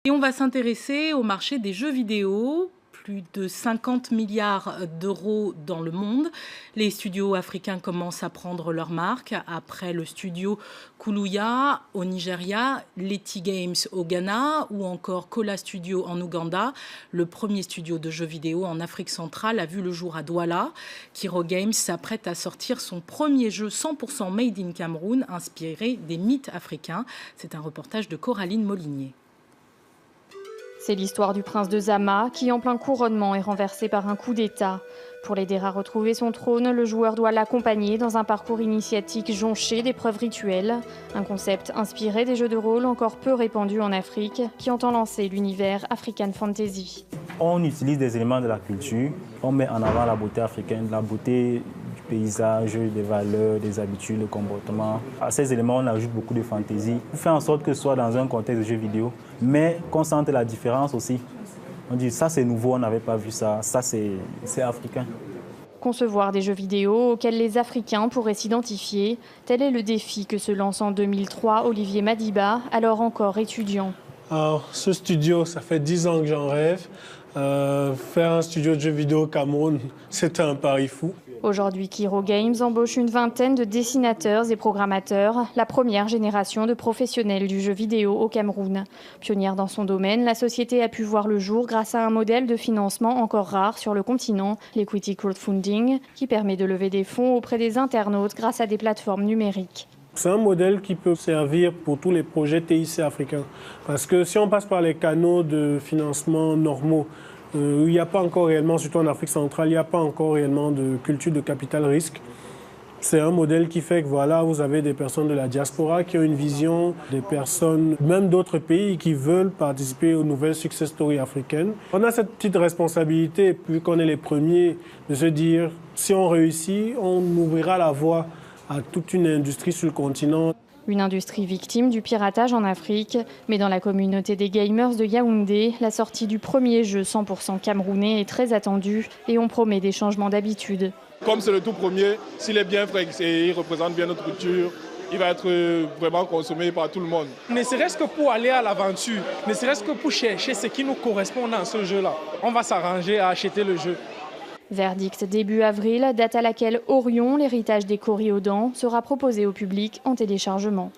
Et on va s'intéresser au marché des jeux vidéo. Plus de 50 milliards d'euros dans le monde. Les studios africains commencent à prendre leur marque. Après le studio Kuluya au Nigeria, Leti Games au Ghana ou encore Kola Studio en Ouganda, le premier studio de jeux vidéo en Afrique centrale a vu le jour à Douala. Kiro Games s'apprête à sortir son premier jeu 100% made in Cameroun, inspiré des mythes africains. C'est un reportage de Coraline Molinier. C'est l'histoire du prince de Zama qui, en plein couronnement, est renversé par un coup d'État. Pour l'aider à retrouver son trône, le joueur doit l'accompagner dans un parcours initiatique jonché d'épreuves rituelles. Un concept inspiré des jeux de rôle encore peu répandus en Afrique, qui entend lancer l'univers African Fantasy. On utilise des éléments de la culture, on met en avant la beauté africaine, la beauté du paysage, des valeurs, des habitudes, le comportement. À ces éléments, on ajoute beaucoup de fantaisie pour faire en sorte que ce soit dans un contexte de jeu vidéo, mais qu'on sente la différence aussi. On dit ça c'est nouveau, on n'avait pas vu ça, ça c'est africain. Concevoir des jeux vidéo auxquels les Africains pourraient s'identifier, tel est le défi que se lance en 2003 Olivier Madiba, alors encore étudiant. Alors, ce studio, ça fait 10 ans que j'en rêve. Faire un studio de jeux vidéo au Cameroun, c'était un pari fou. Aujourd'hui, Kiro Games embauche une vingtaine de dessinateurs et programmateurs, la première génération de professionnels du jeu vidéo au Cameroun. Pionnière dans son domaine, la société a pu voir le jour grâce à un modèle de financement encore rare sur le continent, l'Equity Crowdfunding, qui permet de lever des fonds auprès des internautes grâce à des plateformes numériques. C'est un modèle qui peut servir pour tous les projets TIC africains. Parce que si on passe par les canaux de financement normaux, il n'y a pas encore réellement, surtout en Afrique centrale, il n'y a pas encore réellement de culture de capital risque. C'est un modèle qui fait que voilà, vous avez des personnes de la diaspora qui ont une vision, des personnes même d'autres pays qui veulent participer aux nouvelles success stories africaines. On a cette petite responsabilité, puis qu'on est les premiers, de se dire si on réussit, on ouvrira la voie à toute une industrie sur le continent. Une industrie victime du piratage en Afrique, mais dans la communauté des gamers de Yaoundé, la sortie du premier jeu 100% camerounais est très attendue et on promet des changements d'habitude. Comme c'est le tout premier, s'il est bien fait et il représente bien notre culture, il va être vraiment consommé par tout le monde. Ne serait-ce que pour aller à l'aventure, ne serait-ce que pour chercher ce qui nous correspond dans ce jeu-là, on va s'arranger à acheter le jeu. Verdict début avril, date à laquelle Orion, l'héritage des Coriodan, sera proposé au public en téléchargement.